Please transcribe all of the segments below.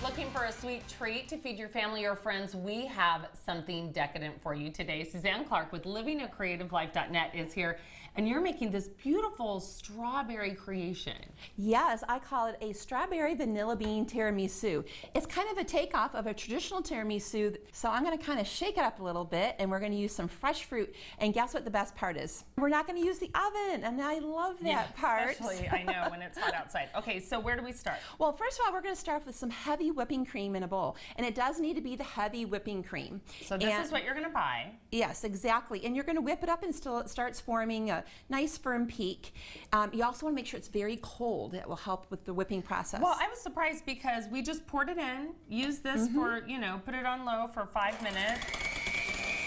Looking for a sweet treat to feed your family or friends? We have something decadent for you today. Suzanne Clark with livingacreativelife.net is here, and you're making this beautiful strawberry creation. Yes, I call it a strawberry vanilla bean tiramisu. It's kind of a takeoff of a traditional tiramisu, so I'm going to kind of shake it up a little bit, and we're going to use some fresh fruit. And guess what the best part is? We're not going to use the oven, and I love that part. Especially, I know, when it's hot outside. Okay, so where do we start? Well, first of all, we're going to start with some heavy whipping cream in a bowl, and it does need to be the heavy whipping cream. So this is what you're going to buy. Yes, exactly, and you're going to whip it up until it starts forming a nice firm peak. You also want to make sure it's very cold. That will help with the whipping process. Well, I was surprised because we just poured it in, used this for, you know, put it on low for 5 minutes,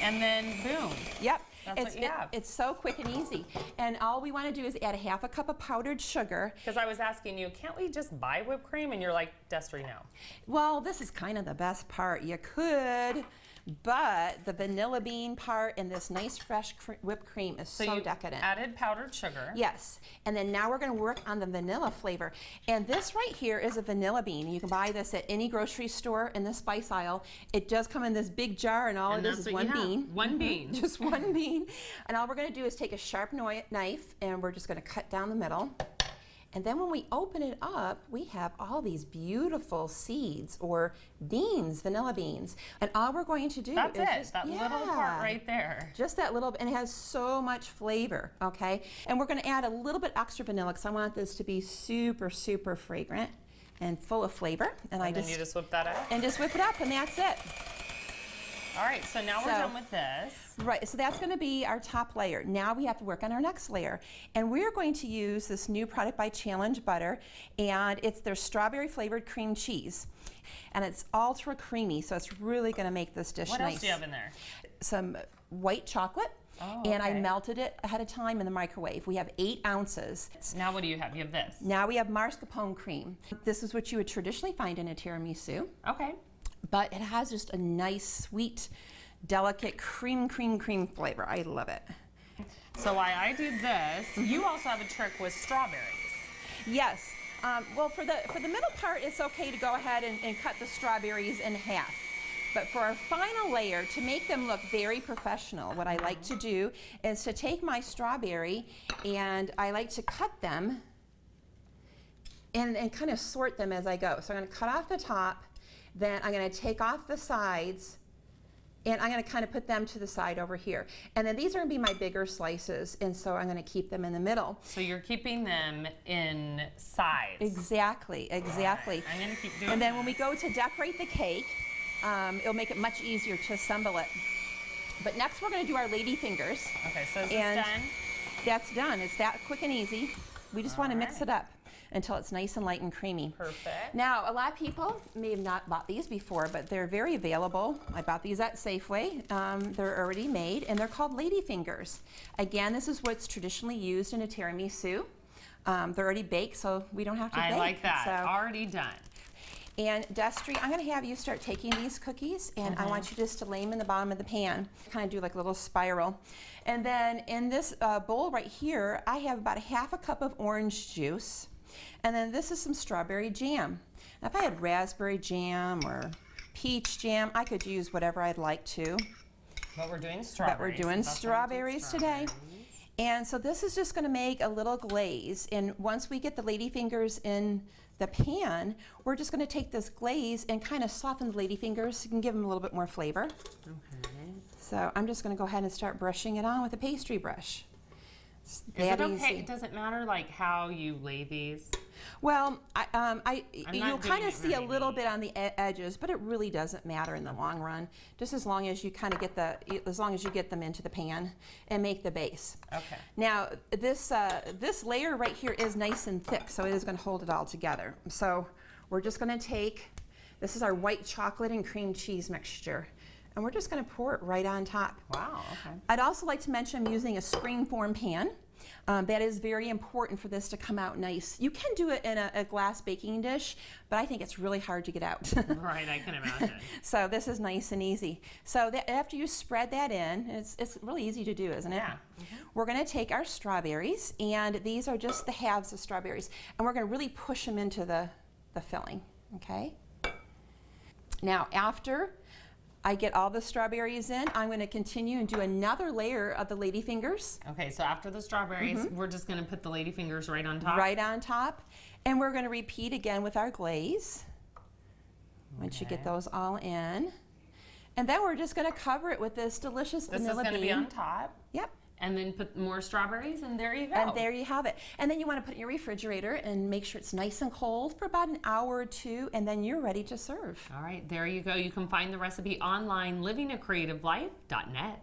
and then boom. Yep. That's what you have. It's so quick and easy. And all we want to do is add a half a cup of powdered sugar. Because I was asking you, can't we just buy whipped cream? And you're like, Destry, no. Well, this is kind of the best part. You could, but the vanilla bean part and this nice fresh whipped cream is so decadent. Added powdered sugar. Yes. And then now we're going to work on the vanilla flavor. And this right here is a vanilla bean. You can buy this at any grocery store in the spice aisle. It does come in this big jar, and all it is one bean. One bean. Just one bean. And all we're going to do is take a sharp knife, and we're just going to cut down the middle. And then when we open it up, we have all these beautiful seeds or beans, vanilla beans. And all we're going to do is just, that little part right there. Just that little, and it has so much flavor, okay? And we're going to add a little bit extra vanilla because I want this to be super, super fragrant and full of flavor. And then you just whip that up? And just whip it up, and that's it. All right, so now we're done with this. Right, so that's going to be our top layer. Now we have to work on our next layer. And we're going to use this new product by Challenge Butter, and it's their strawberry flavored cream cheese. And it's ultra creamy, so it's really going to make this dish nice. What else do you have in there? Some white chocolate. Oh, and I melted it ahead of time in the microwave. We have 8 ounces. Now what do you have? You have this. Now we have marscapone cream. This is what you would traditionally find in a tiramisu. Okay. But it has just a nice, sweet, delicate cream flavor. I love it. So while I did this, you also have a trick with strawberries. Yes. Well, for the middle part, it's okay to go ahead and cut the strawberries in half. But for our final layer, to make them look very professional, what I like to do is to take my strawberry, and I like to cut them and kind of sort them as I go. So I'm going to cut off the top. Then I'm going to take off the sides, and I'm going to kind of put them to the side over here. And then these are going to be my bigger slices, and so I'm going to keep them in the middle. So you're keeping them in size. Exactly, exactly. Right. I'm going to keep doing And then when we go to decorate the cake, it'll make it much easier to assemble it. But next we're going to do our lady fingers. Okay, so is this done? That's done. It's that quick and easy. We just want to mix it up until it's nice and light and creamy. Perfect. Now, a lot of people may have not bought these before, but they're very available. I bought these at Safeway. They're already made, and they're called lady fingers. Again, this is what's traditionally used in a tiramisu. They're already baked, so we don't have to bake. I like that. So, already done. and Destry, I'm going to have you start taking these cookies, and I want you just to lay them in the bottom of the pan. Kind of do like a little spiral. And then in this bowl right here, I have about 1/2 cup of orange juice. And then this is some strawberry jam. Now, if I had raspberry jam or peach jam, I could use whatever I'd like to. But we're doing strawberries. But we're doing strawberries today. And so this is just going to make a little glaze. And once we get the lady fingers in the pan, we're just going to take this glaze and kind of soften the lady fingers so you can give them a little bit more flavor. Okay. So I'm just going to go ahead and start brushing it on with a pastry brush. Is it okay? Does it matter like how you lay these? Well, you'll kind of see a little bit on the edges, but it really doesn't matter in the long run. Just as long as you kind of get them into the pan and make the base. Okay. Now this layer right here is nice and thick, so it is going to hold it all together. So we're just going to take, this is our white chocolate and cream cheese mixture, and we're just going to pour it right on top. Wow. Okay. I'd also like to mention I'm using a springform pan. That is very important for this to come out nice. You can do it in a glass baking dish, but I think it's really hard to get out. Right, I can imagine. So this is nice and easy. So after you spread that in, it's really easy to do, isn't it? Yeah. We're going to take our strawberries, and these are just the halves of strawberries, and we're going to really push them into the filling, okay? Now, after I get all the strawberries in, I'm going to continue and do another layer of the ladyfingers. Okay, so after the strawberries, we're just going to put the ladyfingers right on top. Right on top. And we're going to repeat again with our glaze. Once you get those all in. And then we're just going to cover it with this delicious vanilla bean. This is going to be on top. Yep. And then put more strawberries, and there you go. And there you have it. And then you want to put it in your refrigerator and make sure it's nice and cold for about an hour or two, and then you're ready to serve. All right, there you go. You can find the recipe online, livingacreativelife.net.